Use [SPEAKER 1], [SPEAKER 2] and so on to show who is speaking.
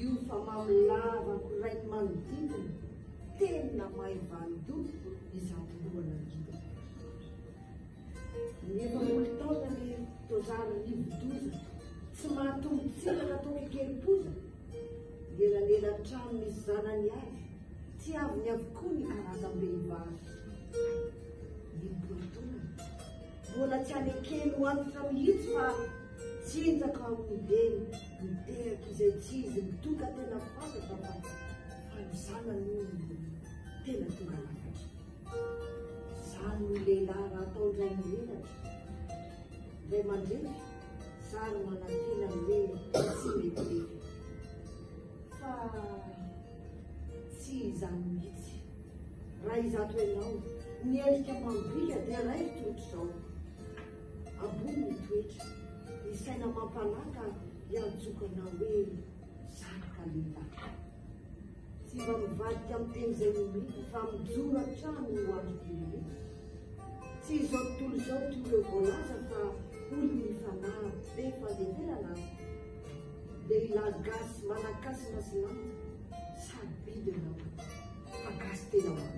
[SPEAKER 1] io fa mamilavako rainy manodidina tena mahay valido izato lohana angidina. Nefa molo taona ny tozary rivodoza tsy mahatombotsina natao kekerim-poza lelalela trano misy zanany azy tsy aviny avokoa ny karazam-behivavy. Libolatona mbola tsy alekely ho antitra mihitsy fa tsinjaka amin'ideny miteraka izay tsy izy mitoka tena fantatra fa ny zanany tena tonga lafatra. Zany ny lehilahy raha atao indray mirelatra indray mandrefy sary manantena hoe tsy metilefy fa tsy izany mihitsy. Raha izato ianao niendrika mambika dia raiko ohatr'izao ambony ny toetra ny saina mampanaka hiantsokanao hoe zanaka lehilahy. Tsy mba mivadika amin'ny teny izay nomety fa mijoro an-trano no andro diminuty. Tsy izao tontolo izao toleo voalaza fa olo mifanahy be fandeverana lehilahy gasy manakasina silamo sady bidina fa gasy tena